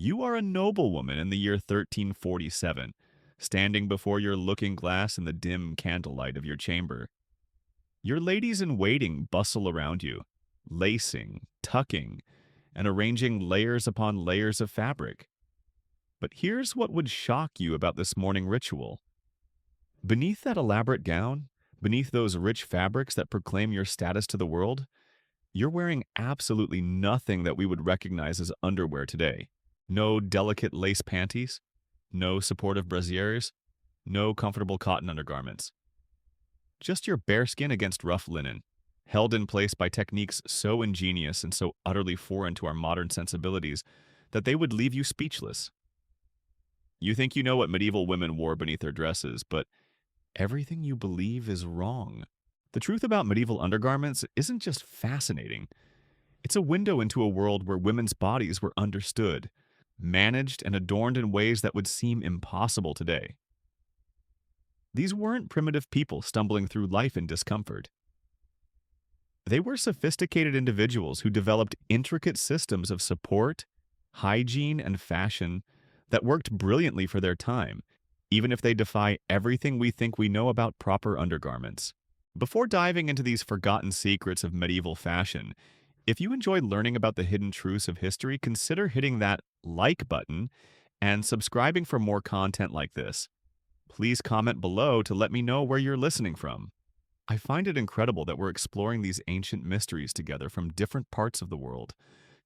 You are a noblewoman in the year 1347, standing before your looking glass in the dim candlelight of your chamber. Your ladies in waiting bustle around you, lacing, tucking, and arranging layers upon layers of fabric. But here's what would shock you about this morning ritual. Beneath that elaborate gown, beneath those rich fabrics that proclaim your status to the world, you're wearing absolutely nothing that we would recognize as underwear today. No delicate lace panties, no supportive brassieres, no comfortable cotton undergarments. Just your bare skin against rough linen, held in place by techniques so ingenious and so utterly foreign to our modern sensibilities that they would leave you speechless. You think you know what medieval women wore beneath their dresses, but everything you believe is wrong. The truth about medieval undergarments isn't just fascinating, it's a window into a world where women's bodies were understood, managed, and adorned in ways that would seem impossible today. These weren't primitive people stumbling through life in discomfort. They were sophisticated individuals who developed intricate systems of support, hygiene, and fashion that worked brilliantly for their time, even if they defy everything we think we know about proper undergarments. Before diving into these forgotten secrets of medieval fashion, if you enjoyed learning about the hidden truths of history, consider hitting that like button and subscribing for more content like this. Please comment below to let me know where you're listening from. I find it incredible that we're exploring these ancient mysteries together from different parts of the world,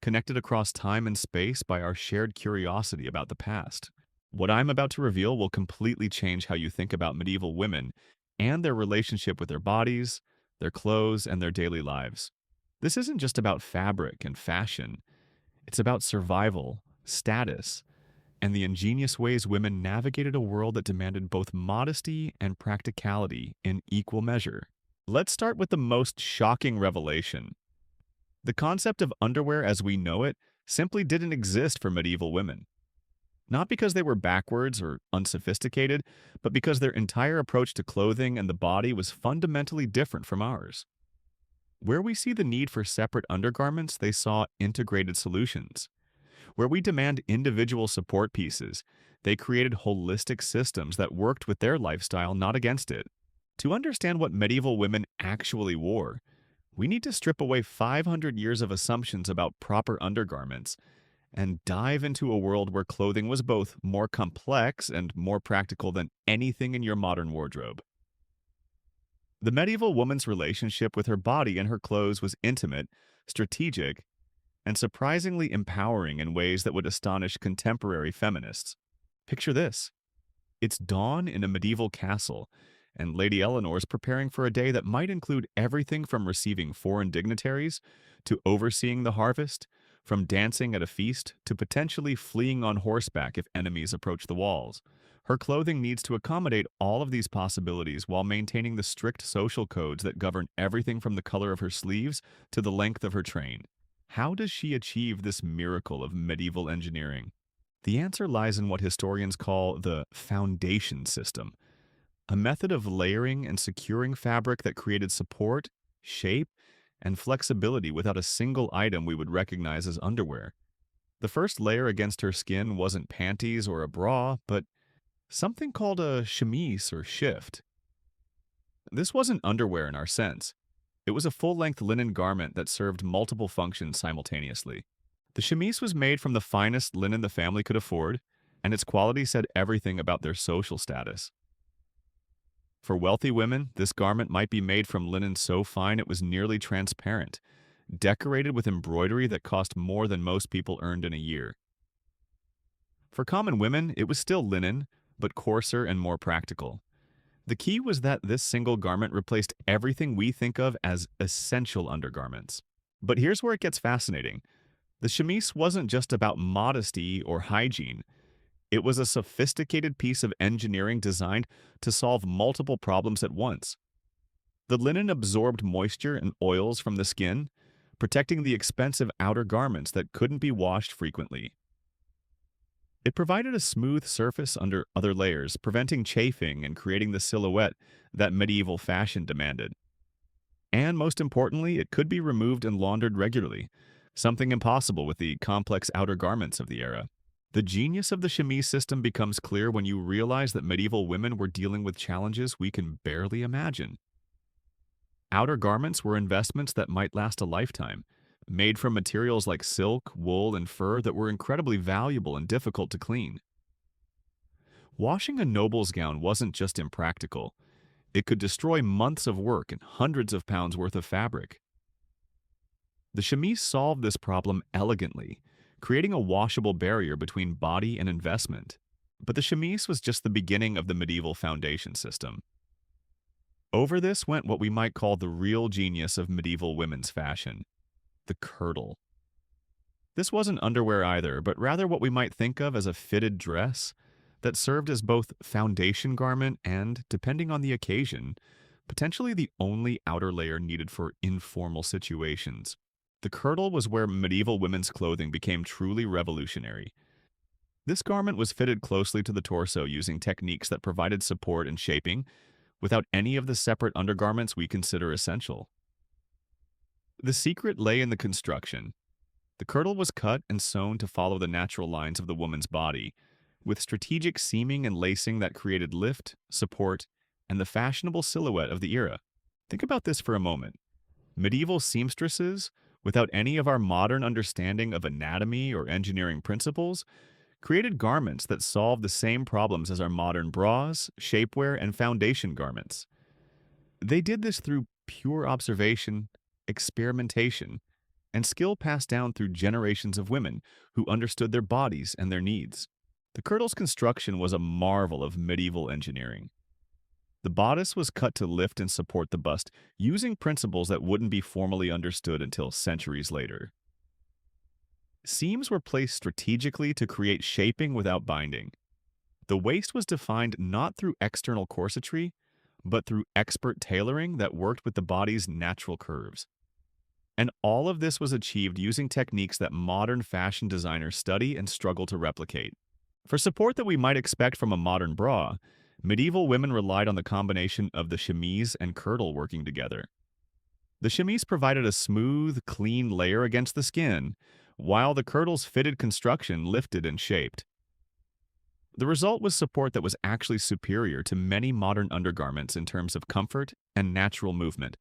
connected across time and space by our shared curiosity about the past. What I'm about to reveal will completely change how you think about medieval women and their relationship with their bodies, their clothes, and their daily lives. This isn't just about fabric and fashion. It's about survival, status, and the ingenious ways women navigated a world that demanded both modesty and practicality in equal measure. Let's start with the most shocking revelation. The concept of underwear as we know it simply didn't exist for medieval women. Not because they were backwards or unsophisticated, but because their entire approach to clothing and the body was fundamentally different from ours. Where we see the need for separate undergarments, they saw integrated solutions. Where we demand individual support pieces, they created holistic systems that worked with their lifestyle, not against it. To understand what medieval women actually wore, we need to strip away 500 years of assumptions about proper undergarments and dive into a world where clothing was both more complex and more practical than anything in your modern wardrobe. The medieval woman's relationship with her body and her clothes was intimate, strategic, and surprisingly empowering in ways that would astonish contemporary feminists. Picture this. It's dawn in a medieval castle, and Lady Eleanor's preparing for a day that might include everything from receiving foreign dignitaries to overseeing the harvest, from dancing at a feast to potentially fleeing on horseback if enemies approach the walls. Her clothing needs to accommodate all of these possibilities while maintaining the strict social codes that govern everything from the color of her sleeves to the length of her train. How does she achieve this miracle of medieval engineering? The answer lies in what historians call the foundation system, a method of layering and securing fabric that created support, shape, and flexibility without a single item we would recognize as underwear. The first layer against her skin wasn't panties or a bra, but something called a chemise or shift. This wasn't underwear in our sense. It was a full-length linen garment that served multiple functions simultaneously. The chemise was made from the finest linen the family could afford, and its quality said everything about their social status. For wealthy women, this garment might be made from linen so fine it was nearly transparent, decorated with embroidery that cost more than most people earned in a year. For common women, it was still linen, but coarser and more practical. The key was that this single garment replaced everything we think of as essential undergarments. But here's where it gets fascinating. The chemise wasn't just about modesty or hygiene. It was a sophisticated piece of engineering designed to solve multiple problems at once. The linen absorbed moisture and oils from the skin, protecting the expensive outer garments that couldn't be washed frequently. It provided a smooth surface under other layers, preventing chafing and creating the silhouette that medieval fashion demanded. And most importantly, it could be removed and laundered regularly, something impossible with the complex outer garments of the era. The genius of the chemise system becomes clear when you realize that medieval women were dealing with challenges we can barely imagine. Outer garments were investments that might last a lifetime, made from materials like silk, wool, and fur that were incredibly valuable and difficult to clean. Washing a noble's gown wasn't just impractical, it could destroy months of work and hundreds of pounds worth of fabric. The chemise solved this problem elegantly, creating a washable barrier between body and investment. But the chemise was just the beginning of the medieval foundation system. Over this went what we might call the real genius of medieval women's fashion, the kirtle. This wasn't underwear either, but rather what we might think of as a fitted dress that served as both foundation garment and, depending on the occasion, potentially the only outer layer needed for informal situations. The kirtle was where medieval women's clothing became truly revolutionary. This garment was fitted closely to the torso using techniques that provided support and shaping without any of the separate undergarments we consider essential. The secret lay in the construction. The kirtle was cut and sewn to follow the natural lines of the woman's body, with strategic seaming and lacing that created lift, support, and the fashionable silhouette of the era. Think about this for a moment. Medieval seamstresses, without any of our modern understanding of anatomy or engineering principles, created garments that solved the same problems as our modern bras, shapewear, and foundation garments. They did this through pure observation, experimentation, and skill passed down through generations of women who understood their bodies and their needs. The kirtle's construction was a marvel of medieval engineering. The bodice was cut to lift and support the bust, using principles that wouldn't be formally understood until centuries later. Seams were placed strategically to create shaping without binding. The waist was defined not through external corsetry, but through expert tailoring that worked with the body's natural curves. And all of this was achieved using techniques that modern fashion designers study and struggle to replicate. For support that we might expect from a modern bra, medieval women relied on the combination of the chemise and kirtle working together. The chemise provided a smooth, clean layer against the skin, while the kirtle's fitted construction lifted and shaped. The result was support that was actually superior to many modern undergarments in terms of comfort and natural movement.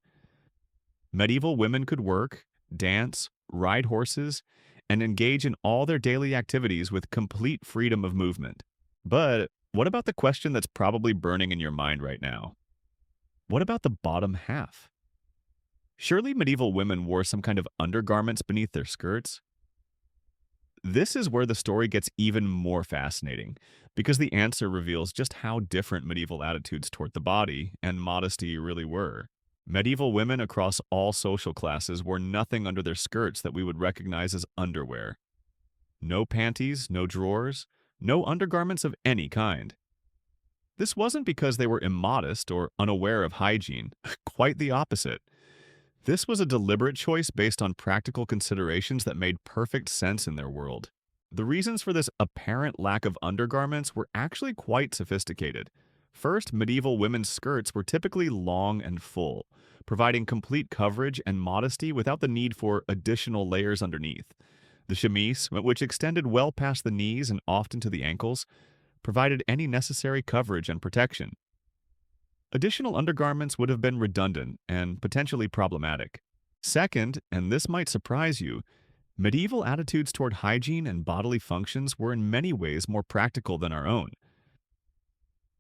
Medieval women could work, dance, ride horses, and engage in all their daily activities with complete freedom of movement. But what about the question that's probably burning in your mind right now? What about the bottom half? Surely medieval women wore some kind of undergarments beneath their skirts? This is where the story gets even more fascinating, because the answer reveals just how different medieval attitudes toward the body and modesty really were. Medieval women across all social classes wore nothing under their skirts that we would recognize as underwear. No panties, no drawers, no undergarments of any kind. This wasn't because they were immodest or unaware of hygiene, quite the opposite. This was a deliberate choice based on practical considerations that made perfect sense in their world. The reasons for this apparent lack of undergarments were actually quite sophisticated. First, medieval women's skirts were typically long and full, providing complete coverage and modesty without the need for additional layers underneath. The chemise, which extended well past the knees and often to the ankles, provided any necessary coverage and protection. Additional undergarments would have been redundant and potentially problematic. Second, and this might surprise you, medieval attitudes toward hygiene and bodily functions were in many ways more practical than our own.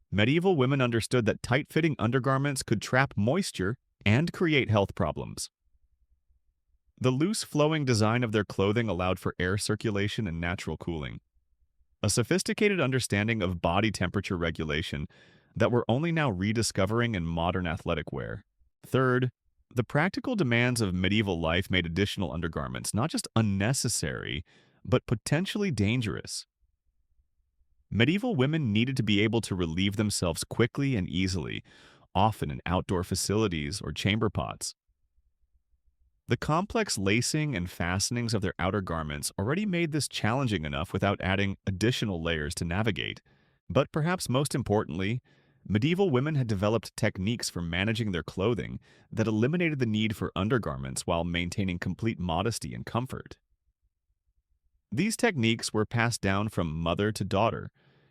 Medieval women understood that tight-fitting undergarments could trap moisture and create health problems. The loose, flowing design of their clothing allowed for air circulation and natural cooling. A sophisticated understanding of body temperature regulation that we're only now rediscovering in modern athletic wear. Third, the practical demands of medieval life made additional undergarments not just unnecessary, but potentially dangerous. Medieval women needed to be able to relieve themselves quickly and easily, often in outdoor facilities or chamber pots. The complex lacing and fastenings of their outer garments already made this challenging enough without adding additional layers to navigate. But perhaps most importantly, medieval women had developed techniques for managing their clothing that eliminated the need for undergarments while maintaining complete modesty and comfort. These techniques were passed down from mother to daughter,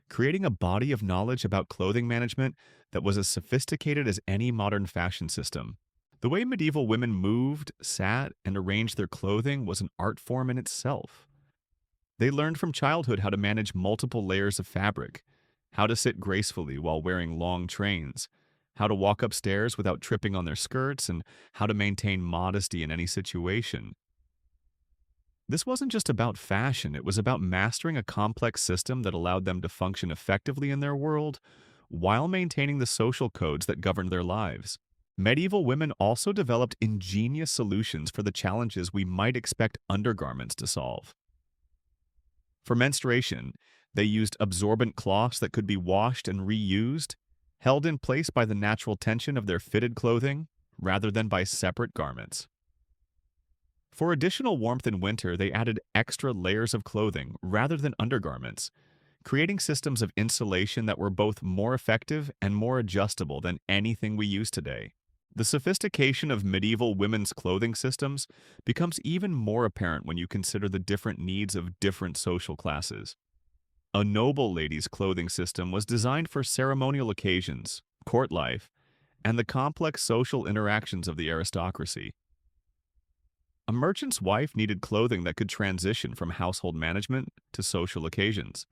creating a body of knowledge about clothing management that was as sophisticated as any modern fashion system. The way medieval women moved, sat, and arranged their clothing was an art form in itself. They learned from childhood how to manage multiple layers of fabric, how to sit gracefully while wearing long trains, how to walk upstairs without tripping on their skirts, and how to maintain modesty in any situation. This wasn't just about fashion, it was about mastering a complex system that allowed them to function effectively in their world while maintaining the social codes that governed their lives. Medieval women also developed ingenious solutions for the challenges we might expect undergarments to solve. For menstruation, they used absorbent cloths that could be washed and reused, held in place by the natural tension of their fitted clothing rather than by separate garments. For additional warmth in winter, they added extra layers of clothing rather than undergarments, creating systems of insulation that were both more effective and more adjustable than anything we use today. The sophistication of medieval women's clothing systems becomes even more apparent when you consider the different needs of different social classes. A noble lady's clothing system was designed for ceremonial occasions, court life, and the complex social interactions of the aristocracy. A merchant's wife needed clothing that could transition from household management to social occasions.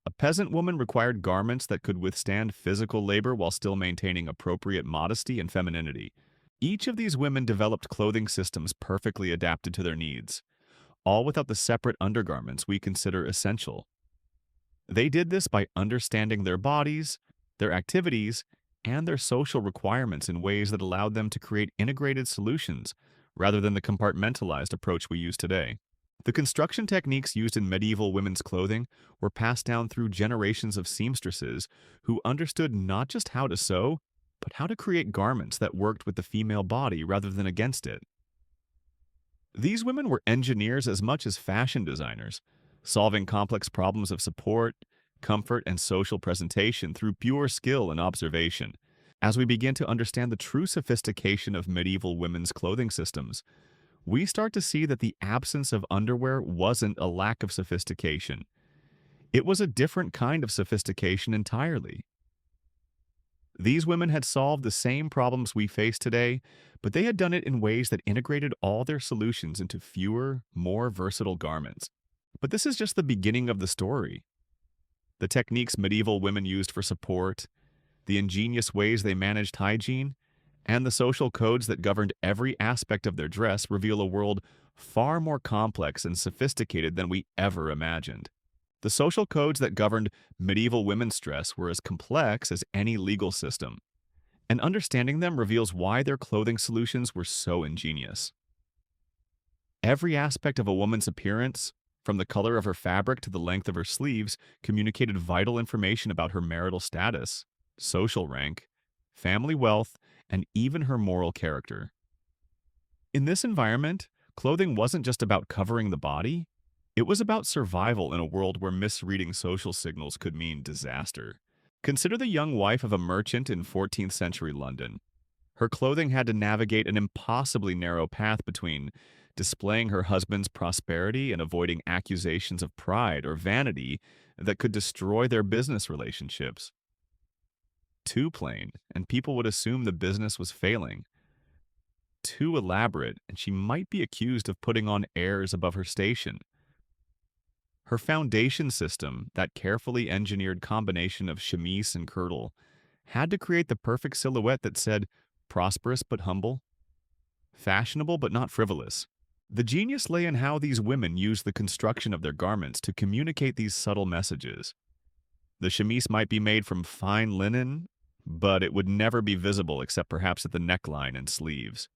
A peasant woman required garments that could withstand physical labor while still maintaining appropriate modesty and femininity. Each of these women developed clothing systems perfectly adapted to their needs, all without the separate undergarments we consider essential. They did this by understanding their bodies, their activities, and their social requirements in ways that allowed them to create integrated solutions rather than the compartmentalized approach we use today. The construction techniques used in medieval women's clothing were passed down through generations of seamstresses who understood not just how to sew, but how to create garments that worked with the female body rather than against it. These women were engineers as much as fashion designers, solving complex problems of support, comfort, and social presentation through pure skill and observation. As we begin to understand the true sophistication of medieval women's clothing systems, we start to see that the absence of underwear wasn't a lack of sophistication. It was a different kind of sophistication entirely. These women had solved the same problems we face today, but they had done it in ways that integrated all their solutions into fewer, more versatile garments. But this is just the beginning of the story. The techniques medieval women used for support, the ingenious ways they managed hygiene, and the social codes that governed every aspect of their dress reveal a world far more complex and sophisticated than we ever imagined. The social codes that governed medieval women's dress were as complex as any legal system, and understanding them reveals why their clothing solutions were so ingenious. Every aspect of a woman's appearance, from the color of her fabric to the length of her sleeves, communicated vital information about her marital status, social rank, family wealth, and even her moral character. In this environment, clothing wasn't just about covering the body, it was about survival in a world where misreading social signals could mean disaster. Consider the young wife of a merchant in 14th century London. Her clothing had to navigate an impossibly narrow path between displaying her husband's prosperity and avoiding accusations of pride or vanity that could destroy their business relationships. Too plain, and people would assume the business was failing. Too elaborate, and she might be accused of putting on airs above her station. Her foundation system, that carefully engineered combination of chemise and kirtle, had to create the perfect silhouette that said, prosperous but humble, fashionable but not frivolous. The genius lay in how these women used the construction of their garments to communicate these subtle messages. The chemise might be made from fine linen, but it would never be visible except perhaps at the neckline and sleeves.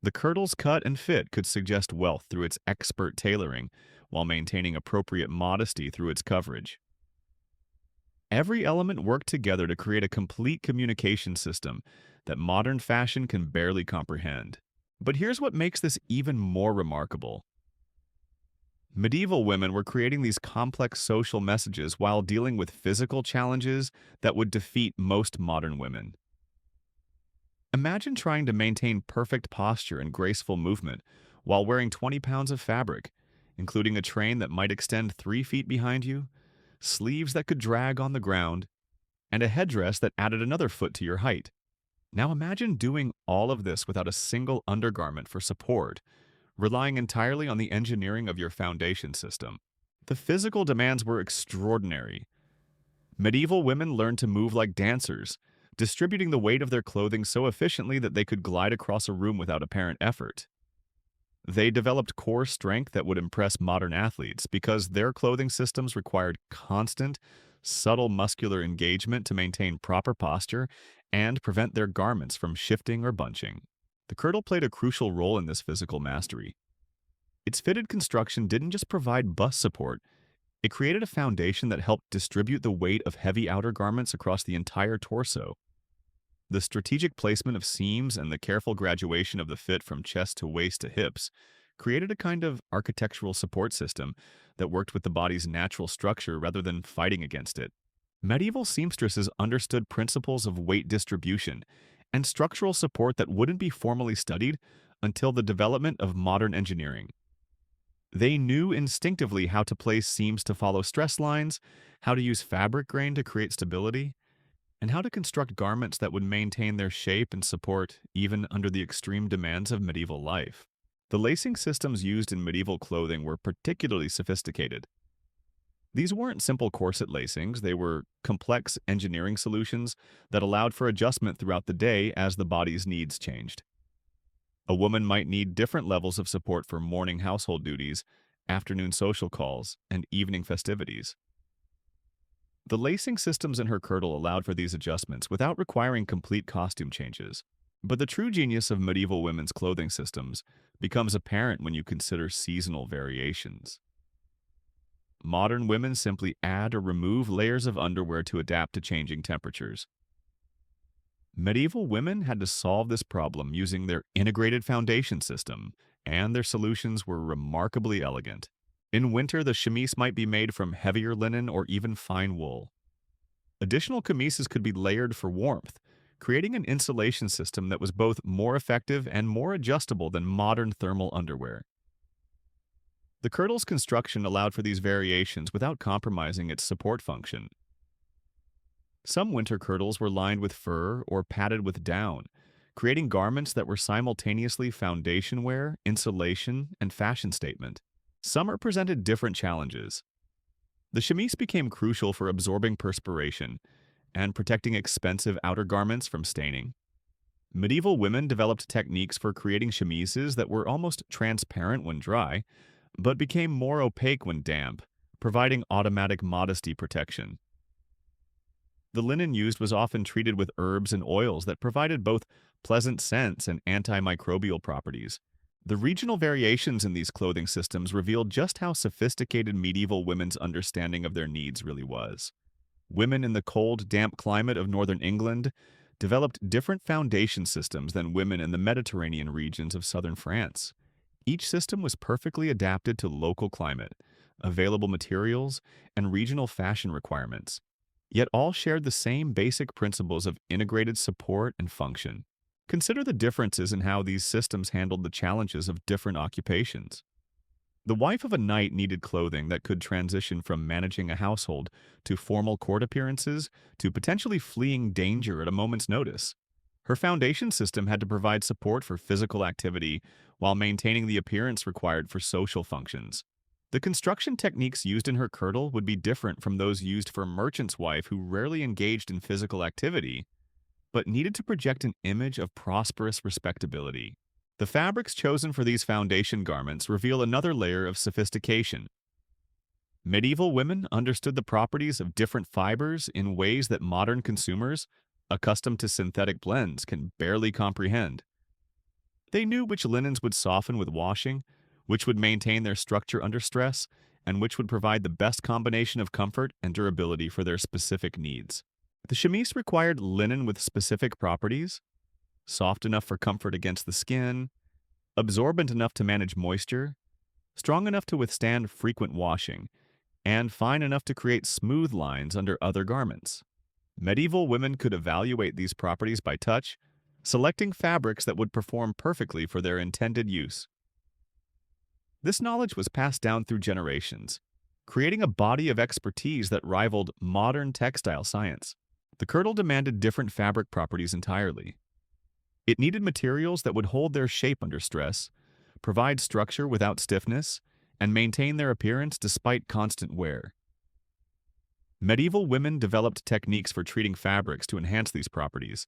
The kirtle's cut and fit could suggest wealth through its expert tailoring, while maintaining appropriate modesty through its coverage. Every element worked together to create a complete communication system that modern fashion can barely comprehend. But here's what makes this even more remarkable. Medieval women were creating these complex social messages while dealing with physical challenges that would defeat most modern women. Imagine trying to maintain perfect posture and graceful movement while wearing 20 pounds of fabric. including a train that might extend 3 feet behind you, sleeves that could drag on the ground, and a headdress that added another foot to your height. Now imagine doing all of this without a single undergarment for support, relying entirely on the engineering of your foundation system. The physical demands were extraordinary. Medieval women learned to move like dancers, distributing the weight of their clothing so efficiently that they could glide across a room without apparent effort. They developed core strength that would impress modern athletes because their clothing systems required constant, subtle muscular engagement to maintain proper posture and prevent their garments from shifting or bunching. The kirtle played a crucial role in this physical mastery. Its fitted construction didn't just provide bust support, it created a foundation that helped distribute the weight of heavy outer garments across the entire torso. The strategic placement of seams and the careful graduation of the fit from chest to waist to hips created a kind of architectural support system that worked with the body's natural structure rather than fighting against it. Medieval seamstresses understood principles of weight distribution and structural support that wouldn't be formally studied until the development of modern engineering. They knew instinctively how to place seams to follow stress lines, how to use fabric grain to create stability, and how to construct garments that would maintain their shape and support even under the extreme demands of medieval life. The lacing systems used in medieval clothing were particularly sophisticated. These weren't simple corset lacings, they were complex engineering solutions that allowed for adjustment throughout the day as the body's needs changed. A woman might need different levels of support for morning household duties, afternoon social calls, and evening festivities. The lacing systems in her kirtle allowed for these adjustments without requiring complete costume changes. But the true genius of medieval women's clothing systems becomes apparent when you consider seasonal variations. Modern women simply add or remove layers of underwear to adapt to changing temperatures. Medieval women had to solve this problem using their integrated foundation system, and their solutions were remarkably elegant. In winter, the chemise might be made from heavier linen or even fine wool. Additional chemises could be layered for warmth, creating an insulation system that was both more effective and more adjustable than modern thermal underwear. The kirtle's construction allowed for these variations without compromising its support function. Some winter kirtles were lined with fur or padded with down, creating garments that were simultaneously foundation wear, insulation, and fashion statement. Summer presented different challenges. The chemise became crucial for absorbing perspiration and protecting expensive outer garments from staining. Medieval women developed techniques for creating chemises that were almost transparent when dry, but became more opaque when damp, providing automatic modesty protection. The linen used was often treated with herbs and oils that provided both pleasant scents and antimicrobial properties. The regional variations in these clothing systems revealed just how sophisticated medieval women's understanding of their needs really was. Women in the cold, damp climate of northern England developed different foundation systems than women in the Mediterranean regions of southern France. Each system was perfectly adapted to local climate, available materials, and regional fashion requirements, yet all shared the same basic principles of integrated support and function. Consider the differences in how these systems handled the challenges of different occupations. The wife of a knight needed clothing that could transition from managing a household to formal court appearances to potentially fleeing danger at a moment's notice. Her foundation system had to provide support for physical activity while maintaining the appearance required for social functions. The construction techniques used in her kirtle would be different from those used for a merchant's wife who rarely engaged in physical activity, but needed to project an image of prosperous respectability. The fabrics chosen for these foundation garments reveal another layer of sophistication. Medieval women understood the properties of different fibers in ways that modern consumers, accustomed to synthetic blends, can barely comprehend. They knew which linens would soften with washing, which would maintain their structure under stress, and which would provide the best combination of comfort and durability for their specific needs. The chemise required linen with specific properties: soft enough for comfort against the skin, absorbent enough to manage moisture, strong enough to withstand frequent washing, and fine enough to create smooth lines under other garments. Medieval women could evaluate these properties by touch, selecting fabrics that would perform perfectly for their intended use. This knowledge was passed down through generations, creating a body of expertise that rivaled modern textile science. The kirtle demanded different fabric properties entirely. It needed materials that would hold their shape under stress, provide structure without stiffness, and maintain their appearance despite constant wear. Medieval women developed techniques for treating fabrics to enhance these properties,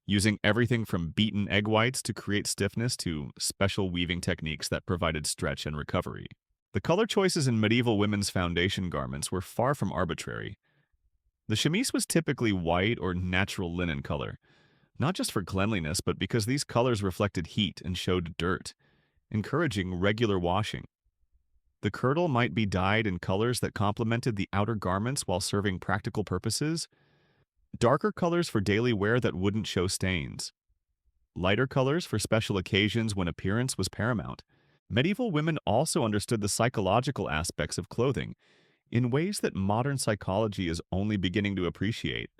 using everything from beaten egg whites to create stiffness to special weaving techniques that provided stretch and recovery. The color choices in medieval women's foundation garments were far from arbitrary. The chemise was typically white or natural linen color, not just for cleanliness, but because these colors reflected heat and showed dirt, encouraging regular washing. The kirtle might be dyed in colors that complemented the outer garments while serving practical purposes, darker colors for daily wear that wouldn't show stains, lighter colors for special occasions when appearance was paramount. Medieval women also understood the psychological aspects of clothing in ways that modern psychology is only beginning to appreciate.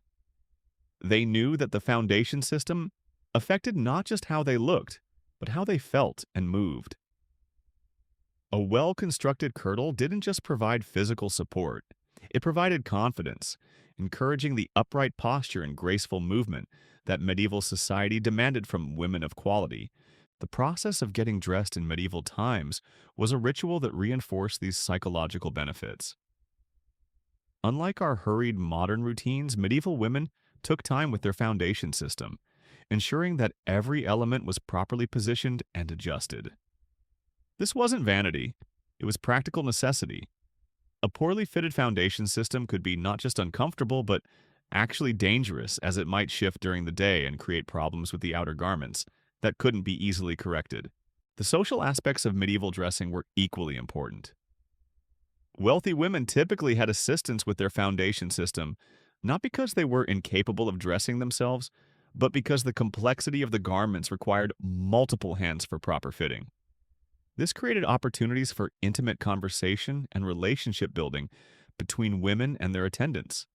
They knew that the foundation system affected not just how they looked, but how they felt and moved. A well-constructed kirtle didn't just provide physical support, it provided confidence, encouraging the upright posture and graceful movement that medieval society demanded from women of quality. The process of getting dressed in medieval times was a ritual that reinforced these psychological benefits. Unlike our hurried modern routines, medieval women took time with their foundation system, ensuring that every element was properly positioned and adjusted. This wasn't vanity, it was practical necessity. A poorly fitted foundation system could be not just uncomfortable, but actually dangerous, as it might shift during the day and create problems with the outer garments that couldn't be easily corrected. The social aspects of medieval dressing were equally important. Wealthy women typically had assistance with their foundation system, not because they were incapable of dressing themselves, but because the complexity of the garments required multiple hands for proper fitting. This created opportunities for intimate conversation and relationship building between women and their attendants,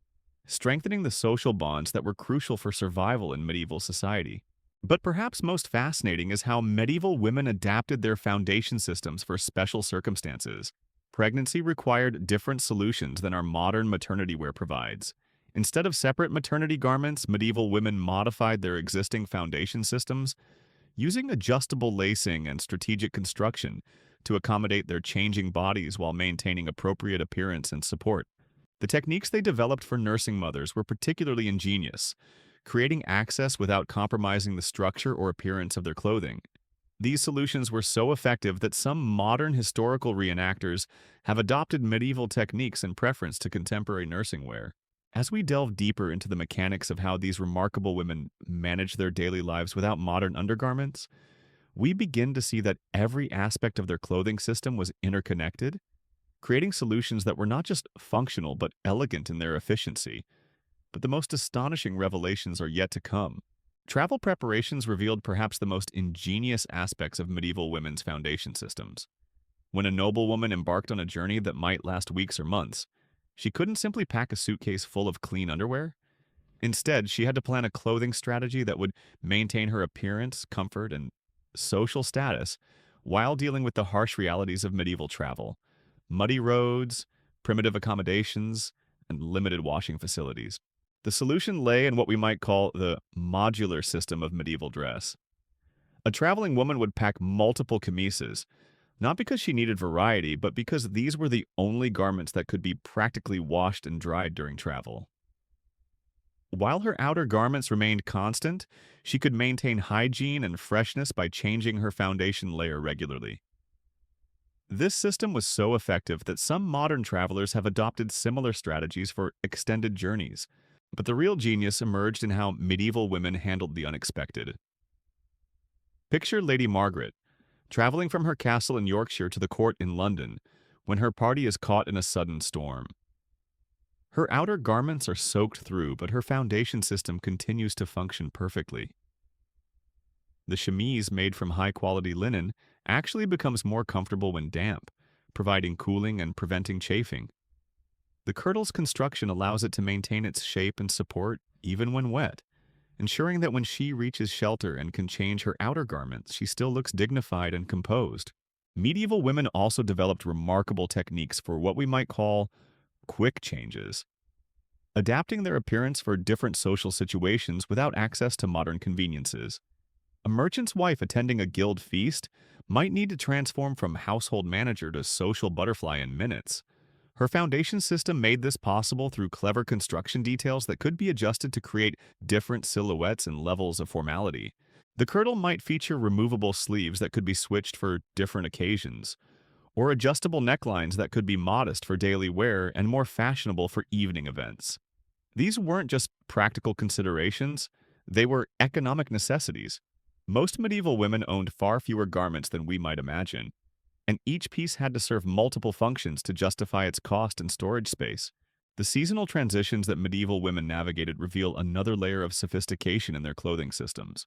strengthening the social bonds that were crucial for survival in medieval society. But perhaps most fascinating is how medieval women adapted their foundation systems for special circumstances. Pregnancy required different solutions than our modern maternity wear provides. Instead of separate maternity garments, medieval women modified their existing foundation systems using adjustable lacing and strategic construction to accommodate their changing bodies while maintaining appropriate appearance and support. The techniques they developed for nursing mothers were particularly ingenious, creating access without compromising the structure or appearance of their clothing. These solutions were so effective that some modern historical reenactors have adopted medieval techniques in preference to contemporary nursing wear. As we delve deeper into the mechanics of how these remarkable women managed their daily lives without modern undergarments, we begin to see that every aspect of their clothing system was interconnected, creating solutions that were not just functional but elegant in their efficiency. But the most astonishing revelations are yet to come. Travel preparations revealed perhaps the most ingenious aspects of medieval women's foundation systems. When a noblewoman embarked on a journey that might last weeks or months, she couldn't simply pack a suitcase full of clean underwear. Instead, she had to plan a clothing strategy that would maintain her appearance, comfort, and social status while dealing with the harsh realities of medieval travel: muddy roads, primitive accommodations, and limited washing facilities. The solution lay in what we might call the modular system of medieval dress. A traveling woman would pack multiple chemises, not because she needed variety, but because these were the only garments that could be practically washed and dried during travel. While her outer garments remained constant, she could maintain hygiene and freshness by changing her foundation layer regularly. This system was so effective that some modern travelers have adopted similar strategies for extended journeys. But the real genius emerged in how medieval women handled the unexpected. Picture Lady Margaret, traveling from her castle in Yorkshire to the court in London, when her party is caught in a sudden storm. Her outer garments are soaked through, but her foundation system continues to function perfectly. The chemise, made from high-quality linen, actually becomes more comfortable when damp, providing cooling and preventing chafing. The kirtle's construction allows it to maintain its shape and support even when wet, ensuring that when she reaches shelter and can change her outer garments, she still looks dignified and composed. Medieval women also developed remarkable techniques for what we might call quick changes, adapting their appearance for different social situations without access to modern conveniences. A merchant's wife attending a guild feast might need to transform from household manager to social butterfly in minutes. Her foundation system made this possible through clever construction details that could be adjusted to create different silhouettes and levels of formality. The kirtle might feature removable sleeves that could be switched for different occasions, or adjustable necklines that could be modest for daily wear and more fashionable for evening events. These weren't just practical considerations, they were economic necessities. Most medieval women owned far fewer garments than we might imagine, and each piece had to serve multiple functions to justify its cost and storage space. The seasonal transitions that medieval women navigated reveal another layer of sophistication in their clothing systems.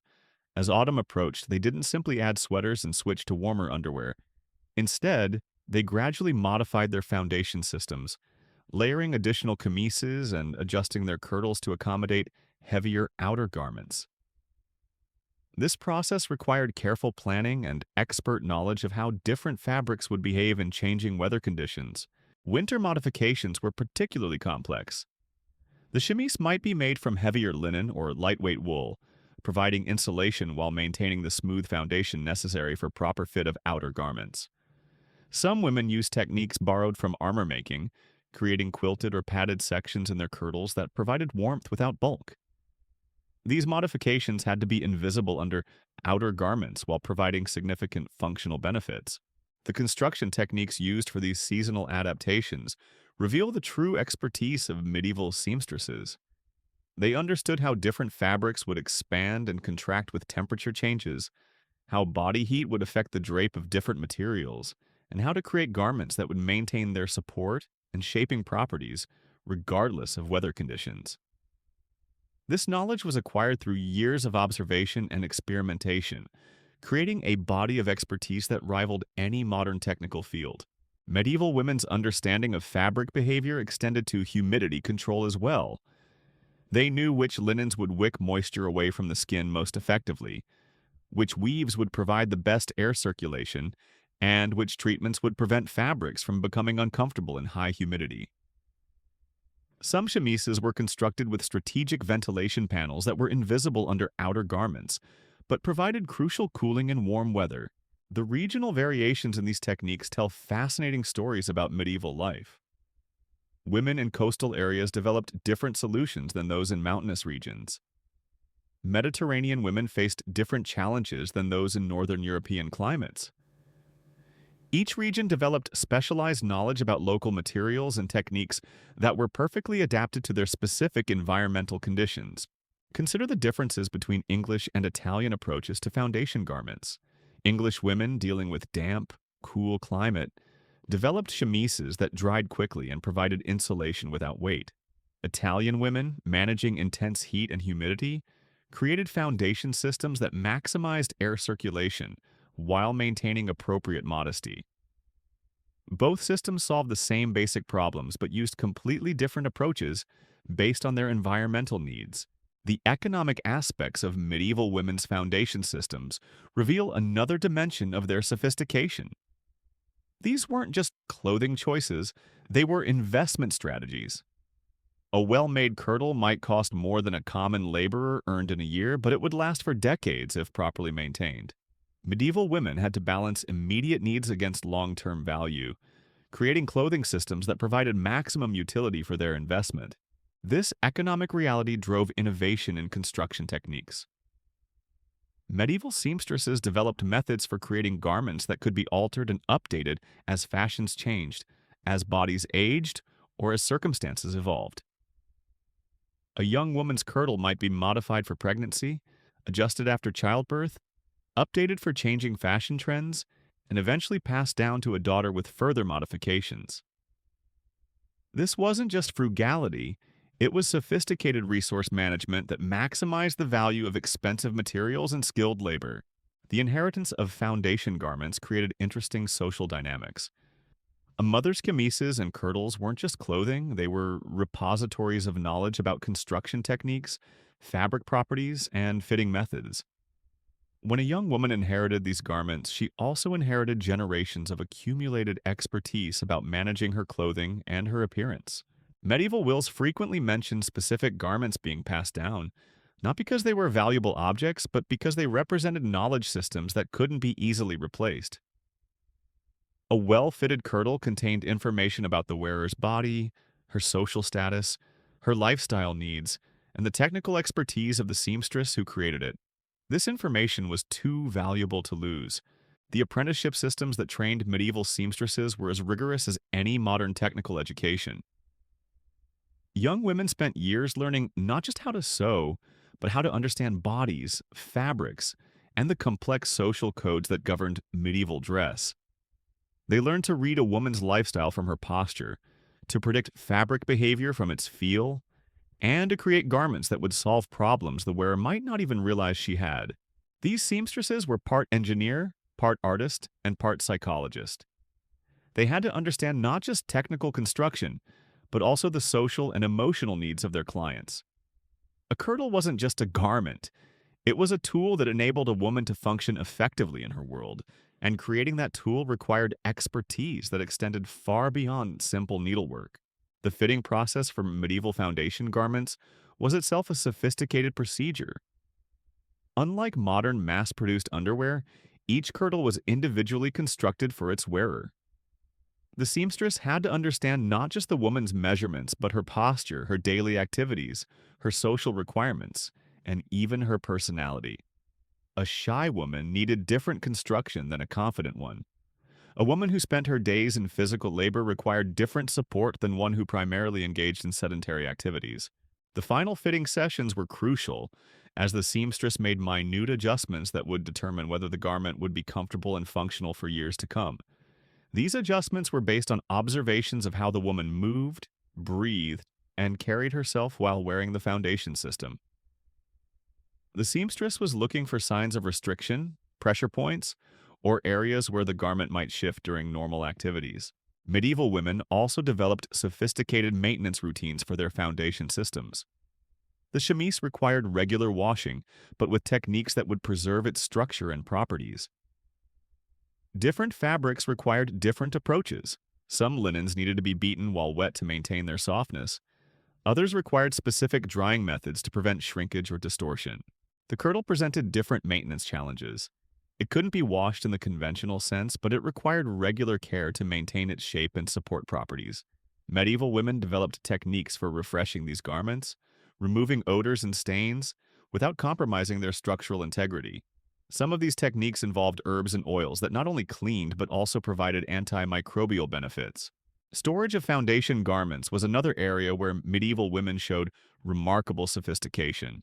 As autumn approached, they didn't simply add sweaters and switch to warmer underwear. Instead, they gradually modified their foundation systems, layering additional chemises and adjusting their kirtles to accommodate heavier outer garments. This process required careful planning and expert knowledge of how different fabrics would behave in changing weather conditions. Winter modifications were particularly complex. The chemise might be made from heavier linen or lightweight wool, providing insulation while maintaining the smooth foundation necessary for proper fit of outer garments. Some women used techniques borrowed from armor making, creating quilted or padded sections in their kirtles that provided warmth without bulk. These modifications had to be invisible under outer garments while providing significant functional benefits. The construction techniques used for these seasonal adaptations reveal the true expertise of medieval seamstresses. They understood how different fabrics would expand and contract with temperature changes, how body heat would affect the drape of different materials, and how to create garments that would maintain their support and shaping properties regardless of weather conditions. This knowledge was acquired through years of observation and experimentation, creating a body of expertise that rivaled any modern technical field. Medieval women's understanding of fabric behavior extended to humidity control as well. They knew which linens would wick moisture away from the skin most effectively, which weaves would provide the best air circulation, and which treatments would prevent fabrics from becoming uncomfortable in high humidity. Some chemises were constructed with strategic ventilation panels that were invisible under outer garments, but provided crucial cooling in warm weather. The regional variations in these techniques tell fascinating stories about medieval life. Women in coastal areas developed different solutions than those in mountainous regions. Mediterranean women faced different challenges than those in northern European climates. Each region developed specialized knowledge about local materials and techniques that were perfectly adapted to their specific environmental conditions. Consider the differences between English and Italian approaches to foundation garments. English women, dealing with damp, cool climate, developed chemises that dried quickly and provided insulation without weight. Italian women, managing intense heat and humidity, created foundation systems that maximized air circulation while maintaining appropriate modesty. Both systems solved the same basic problems but used completely different approaches based on their environmental needs. The economic aspects of medieval women's foundation systems reveal another dimension of their sophistication. These weren't just clothing choices, they were investment strategies. A well-made kirtle might cost more than a common laborer earned in a year, but it would last for decades if properly maintained. Medieval women had to balance immediate needs against long-term value, creating clothing systems that provided maximum utility for their investment. This economic reality drove innovation in construction techniques. Medieval seamstresses developed methods for creating garments that could be altered and updated as fashions changed, as bodies aged, or as circumstances evolved. A young woman's kirtle might be modified for pregnancy, adjusted after childbirth, updated for changing fashion trends, and eventually passed down to a daughter with further modifications. This wasn't just frugality, it was sophisticated resource management that maximized the value of expensive materials and skilled labor. The inheritance of foundation garments created interesting social dynamics. A mother's chemises and kirtles weren't just clothing, they were repositories of knowledge about construction techniques, fabric properties, and fitting methods. When a young woman inherited these garments, she also inherited generations of accumulated expertise about managing her clothing and her appearance. Medieval wills frequently mention specific garments being passed down, not because they were valuable objects, but because they represented knowledge systems that couldn't be easily replaced. A well-fitted kirtle contained information about the wearer's body, her social status, her lifestyle needs, and the technical expertise of the seamstress who created it. This information was too valuable to lose. The apprenticeship systems that trained medieval seamstresses were as rigorous as any modern technical education. Young women spent years learning not just how to sew, but how to understand bodies, fabrics, and the complex social codes that governed medieval dress. They learned to read a woman's lifestyle from her posture, to predict fabric behavior from its feel, and to create garments that would solve problems the wearer might not even realize she had. These seamstresses were part engineer, part artist, and part psychologist. They had to understand not just technical construction, but also the social and emotional needs of their clients. A kirtle wasn't just a garment. It was a tool that enabled a woman to function effectively in her world, and creating that tool required expertise that extended far beyond simple needlework. The fitting process for medieval foundation garments was itself a sophisticated procedure. Unlike modern mass-produced underwear, each kirtle was individually constructed for its wearer. The seamstress had to understand not just the woman's measurements, but her posture, her daily activities, her social requirements, and even her personality. A shy woman needed different construction than a confident one. A woman who spent her days in physical labor required different support than one who primarily engaged in sedentary activities. The final fitting sessions were crucial, as the seamstress made minute adjustments that would determine whether the garment would be comfortable and functional for years to come. These adjustments were based on observations of how the woman moved, breathed, and carried herself while wearing the foundation system. The seamstress was looking for signs of restriction, pressure points, or areas where the garment might shift during normal activities. Medieval women also developed sophisticated maintenance routines for their foundation systems. The chemise required regular washing, but with techniques that would preserve its structure and properties. Different fabrics required different approaches. Some linens needed to be beaten while wet to maintain their softness. Others required specific drying methods to prevent shrinkage or distortion. The kirtle presented different maintenance challenges. It couldn't be washed in the conventional sense, but it required regular care to maintain its shape and support properties. Medieval women developed techniques for refreshing these garments, removing odors and stains, without compromising their structural integrity. Some of these techniques involved herbs and oils that not only cleaned but also provided antimicrobial benefits. Storage of foundation garments was another area where medieval women showed remarkable sophistication.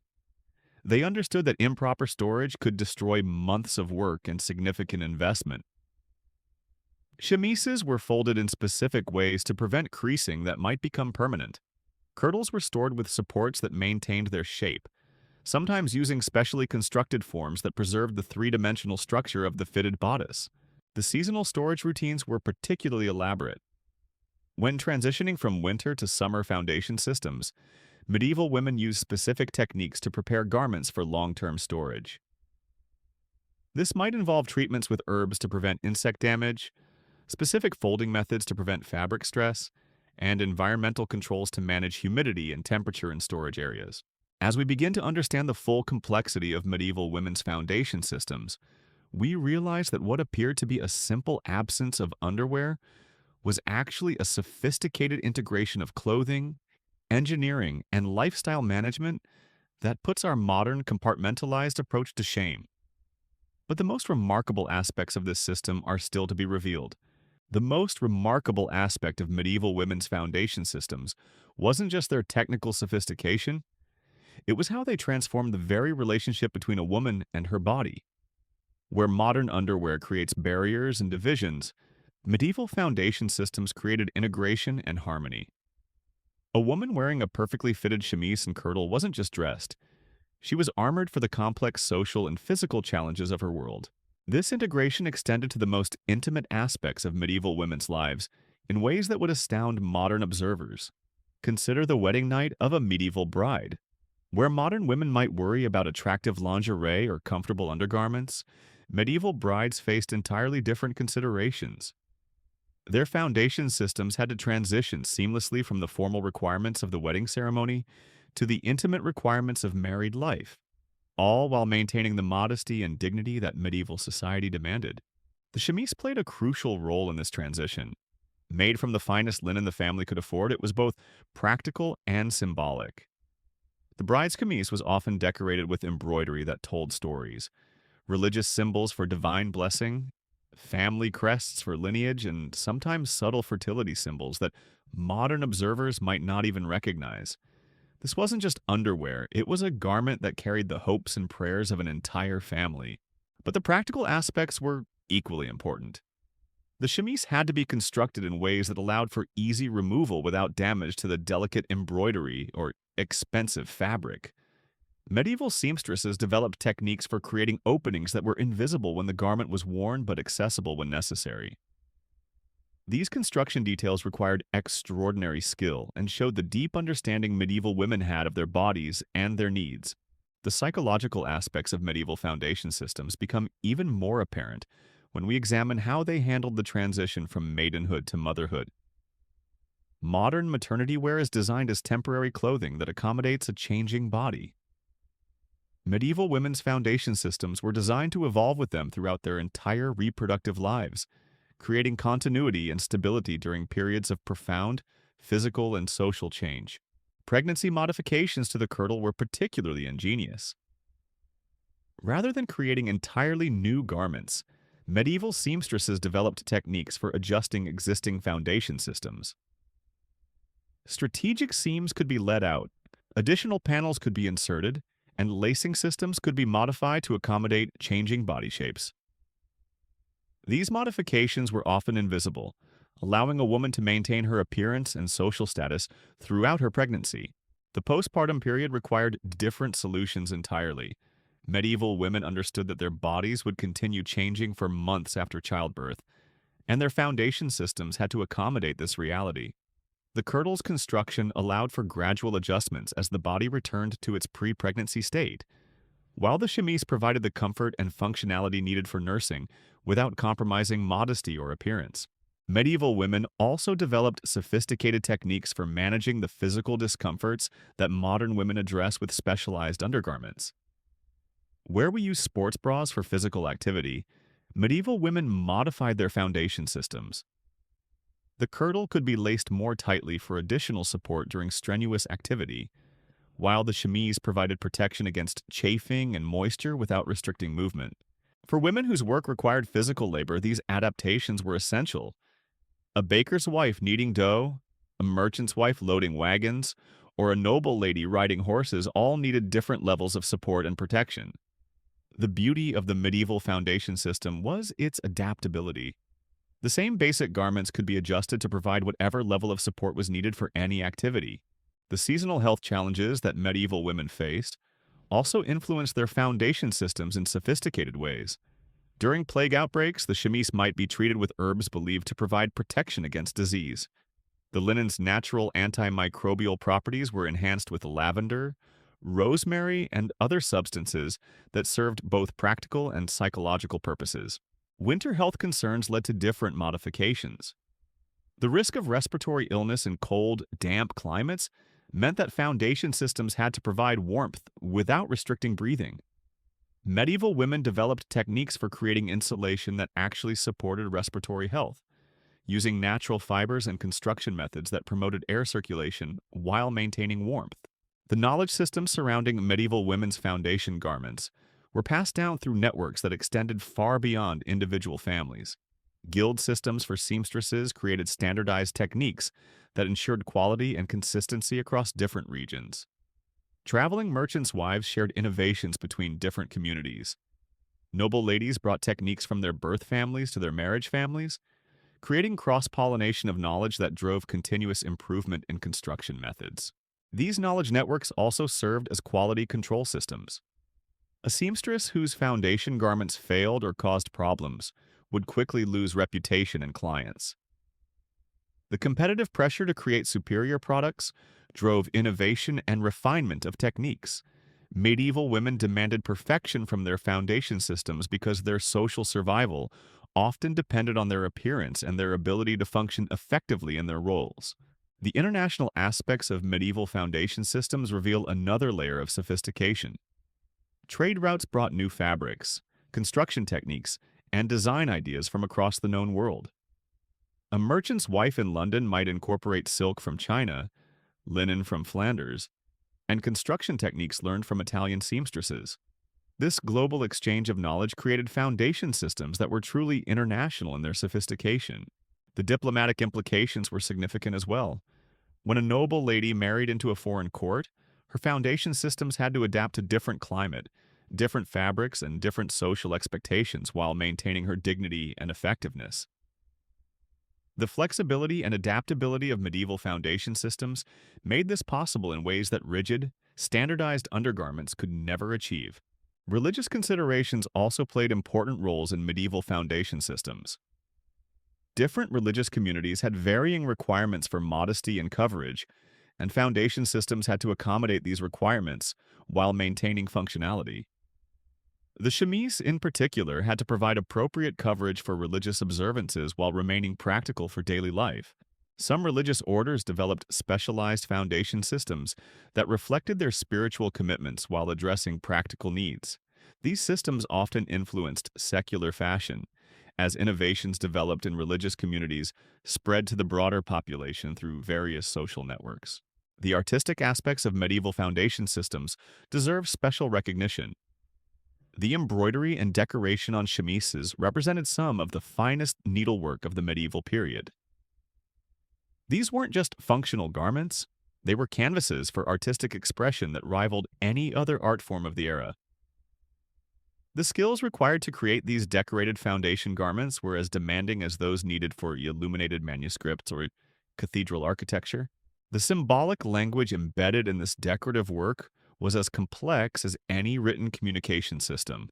They understood that improper storage could destroy months of work and significant investment. Chemises were folded in specific ways to prevent creasing that might become permanent. Kirtles were stored with supports that maintained their shape, sometimes using specially constructed forms that preserved the three-dimensional structure of the fitted bodice. The seasonal storage routines were particularly elaborate. When transitioning from winter to summer foundation systems, medieval women used specific techniques to prepare garments for long-term storage. This might involve treatments with herbs to prevent insect damage, specific folding methods to prevent fabric stress, and environmental controls to manage humidity and temperature in storage areas. As we begin to understand the full complexity of medieval women's foundation systems, we realize that what appeared to be a simple absence of underwear was actually a sophisticated integration of clothing, engineering, and lifestyle management that puts our modern compartmentalized approach to shame. But the most remarkable aspects of this system are still to be revealed. The most remarkable aspect of medieval women's foundation systems wasn't just their technical sophistication, it was how they transformed the very relationship between a woman and her body. Where modern underwear creates barriers and divisions, medieval foundation systems created integration and harmony. A woman wearing a perfectly fitted chemise and kirtle wasn't just dressed. She was armored for the complex social and physical challenges of her world. This integration extended to the most intimate aspects of medieval women's lives in ways that would astound modern observers. Consider the wedding night of a medieval bride. Where modern women might worry about attractive lingerie or comfortable undergarments, medieval brides faced entirely different considerations. Their foundation systems had to transition seamlessly from the formal requirements of the wedding ceremony to the intimate requirements of married life, all while maintaining the modesty and dignity that medieval society demanded. The chemise played a crucial role in this transition. Made from the finest linen the family could afford, it was both practical and symbolic. The bride's chemise was often decorated with embroidery that told stories, religious symbols for divine blessing, family crests for lineage, and sometimes subtle fertility symbols that modern observers might not even recognize. This wasn't just underwear, it was a garment that carried the hopes and prayers of an entire family. But the practical aspects were equally important. The chemise had to be constructed in ways that allowed for easy removal without damage to the delicate embroidery or expensive fabric. Medieval seamstresses developed techniques for creating openings that were invisible when the garment was worn but accessible when necessary. These construction details required extraordinary skill and showed the deep understanding medieval women had of their bodies and their needs. The psychological aspects of medieval foundation systems become even more apparent when we examine how they handled the transition from maidenhood to motherhood. Modern maternity wear is designed as temporary clothing that accommodates a changing body. Medieval women's foundation systems were designed to evolve with them throughout their entire reproductive lives, creating continuity and stability during periods of profound physical and social change. Pregnancy modifications to the kirtle were particularly ingenious. Rather than creating entirely new garments, medieval seamstresses developed techniques for adjusting existing foundation systems. Strategic seams could be let out, additional panels could be inserted, and lacing systems could be modified to accommodate changing body shapes. These modifications were often invisible, allowing a woman to maintain her appearance and social status throughout her pregnancy. The postpartum period required different solutions entirely. Medieval women understood that their bodies would continue changing for months after childbirth, and their foundation systems had to accommodate this reality. The kirtle's construction allowed for gradual adjustments as the body returned to its pre-pregnancy state, while the chemise provided the comfort and functionality needed for nursing without compromising modesty or appearance. Medieval women also developed sophisticated techniques for managing the physical discomforts that modern women address with specialized undergarments. Where we use sports bras for physical activity, medieval women modified their foundation systems. The kirtle could be laced more tightly for additional support during strenuous activity, while the chemise provided protection against chafing and moisture without restricting movement. For women whose work required physical labor, these adaptations were essential. A baker's wife kneading dough, a merchant's wife loading wagons, or a noble lady riding horses all needed different levels of support and protection. The beauty of the medieval foundation system was its adaptability. The same basic garments could be adjusted to provide whatever level of support was needed for any activity. The seasonal health challenges that medieval women faced also influenced their foundation systems in sophisticated ways. During plague outbreaks, the chemise might be treated with herbs believed to provide protection against disease. The linen's natural antimicrobial properties were enhanced with lavender, rosemary, and other substances that served both practical and psychological purposes. Winter health concerns led to different modifications. The risk of respiratory illness in cold, damp climates meant that foundation systems had to provide warmth without restricting breathing. Medieval women developed techniques for creating insulation that actually supported respiratory health, using natural fibers and construction methods that promoted air circulation while maintaining warmth. The knowledge systems surrounding medieval women's foundation garments were passed down through networks that extended far beyond individual families. Guild systems for seamstresses created standardized techniques that ensured quality and consistency across different regions. Traveling merchants' wives shared innovations between different communities. Noble ladies brought techniques from their birth families to their marriage families, creating cross-pollination of knowledge that drove continuous improvement in construction methods. These knowledge networks also served as quality control systems. A seamstress whose foundation garments failed or caused problems would quickly lose reputation and clients. The competitive pressure to create superior products drove innovation and refinement of techniques. Medieval women demanded perfection from their foundation systems because their social survival often depended on their appearance and their ability to function effectively in their roles. The international aspects of medieval foundation systems reveal another layer of sophistication. Trade routes brought new fabrics, construction techniques, and design ideas from across the known world. A merchant's wife in London might incorporate silk from China, linen from Flanders, and construction techniques learned from Italian seamstresses. This global exchange of knowledge created foundation systems that were truly international in their sophistication. The diplomatic implications were significant as well. When a noble lady married into a foreign court, her foundation systems had to adapt to different climate, different fabrics, and different social expectations while maintaining her dignity and effectiveness. The flexibility and adaptability of medieval foundation systems made this possible in ways that rigid, standardized undergarments could never achieve. Religious considerations also played important roles in medieval foundation systems. Different religious communities had varying requirements for modesty and coverage, and foundation systems had to accommodate these requirements while maintaining functionality. The chemise, in particular, had to provide appropriate coverage for religious observances while remaining practical for daily life. Some religious orders developed specialized foundation systems that reflected their spiritual commitments while addressing practical needs. These systems often influenced secular fashion, as innovations developed in religious communities spread to the broader population through various social networks. The artistic aspects of medieval foundation systems deserve special recognition. The embroidery and decoration on chemises represented some of the finest needlework of the medieval period. These weren't just functional garments, they were canvases for artistic expression that rivaled any other art form of the era. The skills required to create these decorated foundation garments were as demanding as those needed for illuminated manuscripts or cathedral architecture. The symbolic language embedded in this decorative work was as complex as any written communication system.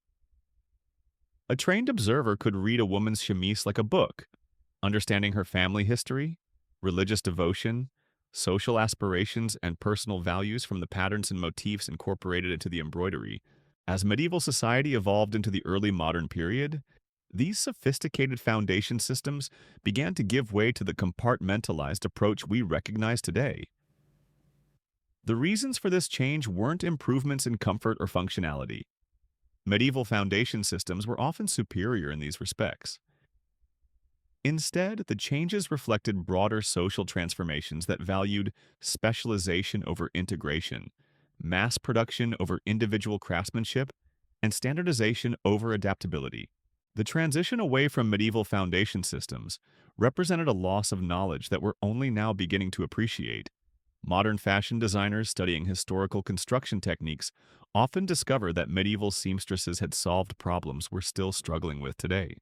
A trained observer could read a woman's chemise like a book, understanding her family history, religious devotion, social aspirations, and personal values from the patterns and motifs incorporated into the embroidery. As medieval society evolved into the early modern period, these sophisticated foundation systems began to give way to the compartmentalized approach we recognize today. The reasons for this change weren't improvements in comfort or functionality. Medieval foundation systems were often superior in these respects. Instead, the changes reflected broader social transformations that valued specialization over integration, mass production over individual craftsmanship, and standardization over adaptability. The transition away from medieval foundation systems represented a loss of knowledge that we're only now beginning to appreciate. Modern fashion designers studying historical construction techniques often discover that medieval seamstresses had solved problems we're still struggling with today.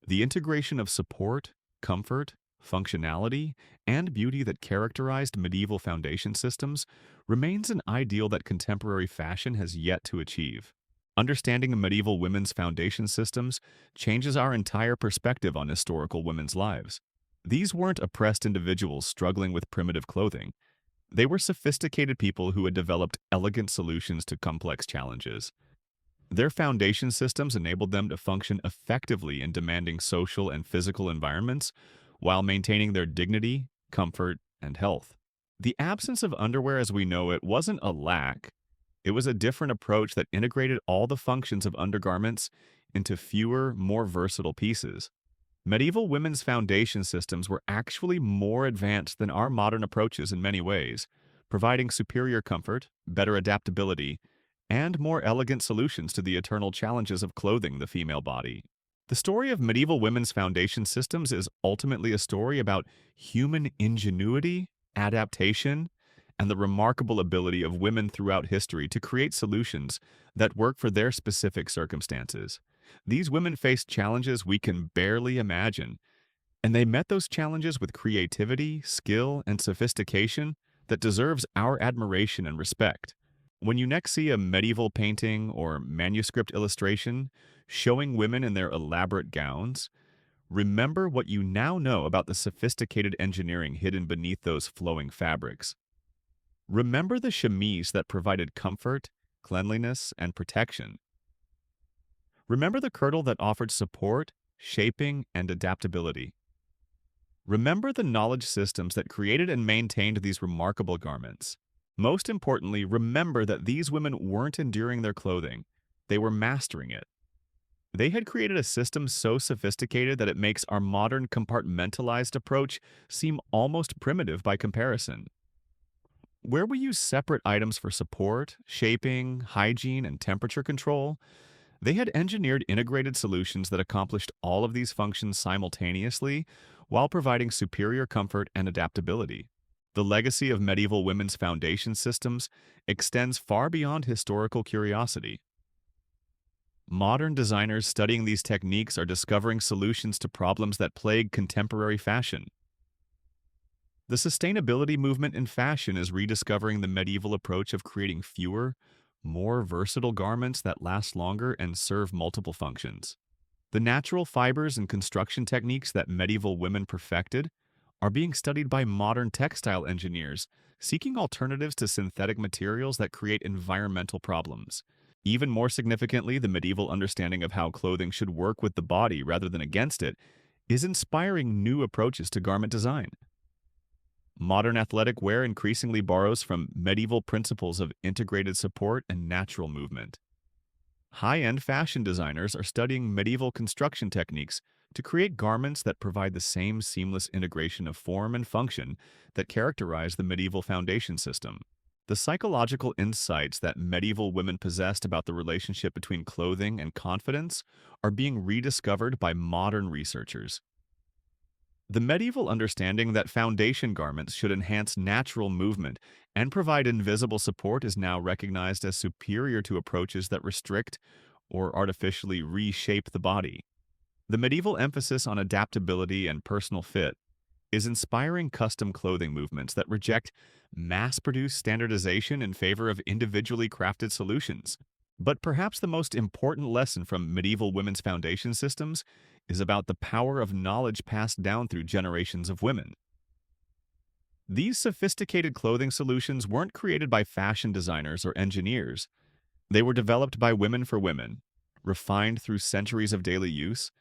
The integration of support, comfort, functionality, and beauty that characterized medieval foundation systems remains an ideal that contemporary fashion has yet to achieve. Understanding medieval women's foundation systems changes our entire perspective on historical women's lives. These weren't oppressed individuals struggling with primitive clothing. They were sophisticated people who had developed elegant solutions to complex challenges. Their foundation systems enabled them to function effectively in demanding social and physical environments while maintaining their dignity, comfort, and health. The absence of underwear as we know it wasn't a lack. It was a different approach that integrated all the functions of undergarments into fewer, more versatile pieces. Medieval women's foundation systems were actually more advanced than our modern approaches in many ways, providing superior comfort, better adaptability, and more elegant solutions to the eternal challenges of clothing the female body. The story of medieval women's foundation systems is ultimately a story about human ingenuity, adaptation, and the remarkable ability of women throughout history to create solutions that work for their specific circumstances. These women faced challenges we can barely imagine, and they met those challenges with creativity, skill, and sophistication that deserves our admiration and respect. When you next see a medieval painting or manuscript illustration showing women in their elaborate gowns, remember what you now know about the sophisticated engineering hidden beneath those flowing fabrics. Remember the chemise that provided comfort, cleanliness, and protection. Remember the kirtle that offered support, shaping, and adaptability. Remember the knowledge systems that created and maintained these remarkable garments. Most importantly, remember that these women weren't enduring their clothing, they were mastering it. They had created a system so sophisticated that it makes our modern compartmentalized approach seem almost primitive by comparison. Where we use separate items for support, shaping, hygiene, and temperature control, they had engineered integrated solutions that accomplished all of these functions simultaneously while providing superior comfort and adaptability. The legacy of medieval women's foundation systems extends far beyond historical curiosity. Modern designers studying these techniques are discovering solutions to problems that plague contemporary fashion. The sustainability movement in fashion is rediscovering the medieval approach of creating fewer, more versatile garments that last longer and serve multiple functions. The natural fibers and construction techniques that medieval women perfected are being studied by modern textile engineers, seeking alternatives to synthetic materials that create environmental problems. Even more significantly, the medieval understanding of how clothing should work with the body rather than against it is inspiring new approaches to garment design. Modern athletic wear increasingly borrows from medieval principles of integrated support and natural movement. High-end fashion designers are studying medieval construction techniques to create garments that provide the same seamless integration of form and function that characterize the medieval foundation system. The psychological insights that medieval women possessed about the relationship between clothing and confidence are being rediscovered by modern researchers. The medieval understanding that foundation garments should enhance natural movement and provide invisible support is now recognized as superior to approaches that restrict or artificially reshape the body. The medieval emphasis on adaptability and personal fit is inspiring custom clothing movements that reject mass-produced standardization in favor of individually crafted solutions. But perhaps the most important lesson from medieval women's foundation systems is about the power of knowledge passed down through generations of women. These sophisticated clothing solutions weren't created by fashion designers or engineers. They were developed by women for women, refined through centuries of daily use,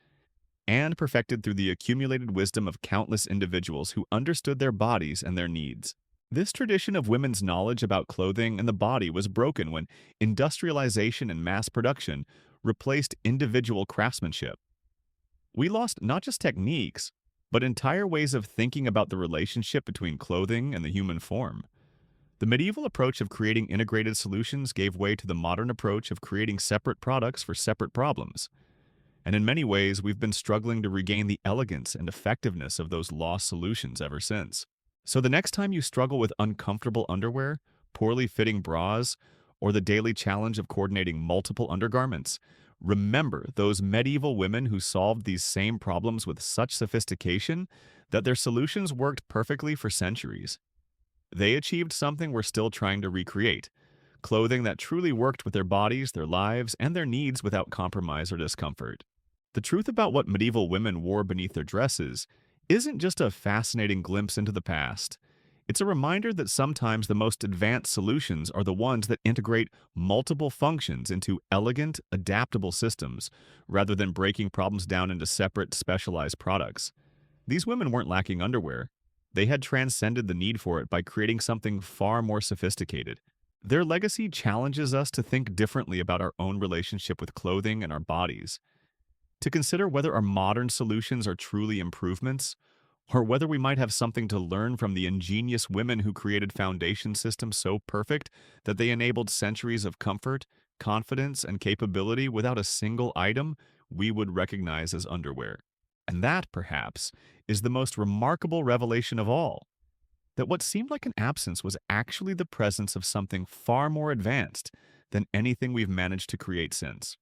and perfected through the accumulated wisdom of countless individuals who understood their bodies and their needs. This tradition of women's knowledge about clothing and the body was broken when industrialization and mass production replaced individual craftsmanship. We lost not just techniques, but entire ways of thinking about the relationship between clothing and the human form. The medieval approach of creating integrated solutions gave way to the modern approach of creating separate products for separate problems. And in many ways, we've been struggling to regain the elegance and effectiveness of those lost solutions ever since. So the next time you struggle with uncomfortable underwear, poorly fitting bras, or the daily challenge of coordinating multiple undergarments, remember those medieval women who solved these same problems with such sophistication that their solutions worked perfectly for centuries. They achieved something we're still trying to recreate: clothing that truly worked with their bodies, their lives, and their needs without compromise or discomfort. The truth about what medieval women wore beneath their dresses isn't just a fascinating glimpse into the past. It's a reminder that sometimes the most advanced solutions are the ones that integrate multiple functions into elegant, adaptable systems, rather than breaking problems down into separate, specialized products. These women weren't lacking underwear. They had transcended the need for it by creating something far more sophisticated. Their legacy challenges us to think differently about our own relationship with clothing and our bodies, to consider whether our modern solutions are truly improvements, or whether we might have something to learn from the ingenious women who created foundation systems so perfect that they enabled centuries of comfort, confidence, and capability without a single item we would recognize as underwear. And that, perhaps, is the most remarkable revelation of all, that what seemed like an absence was actually the presence of something far more advanced than anything we've managed to create since.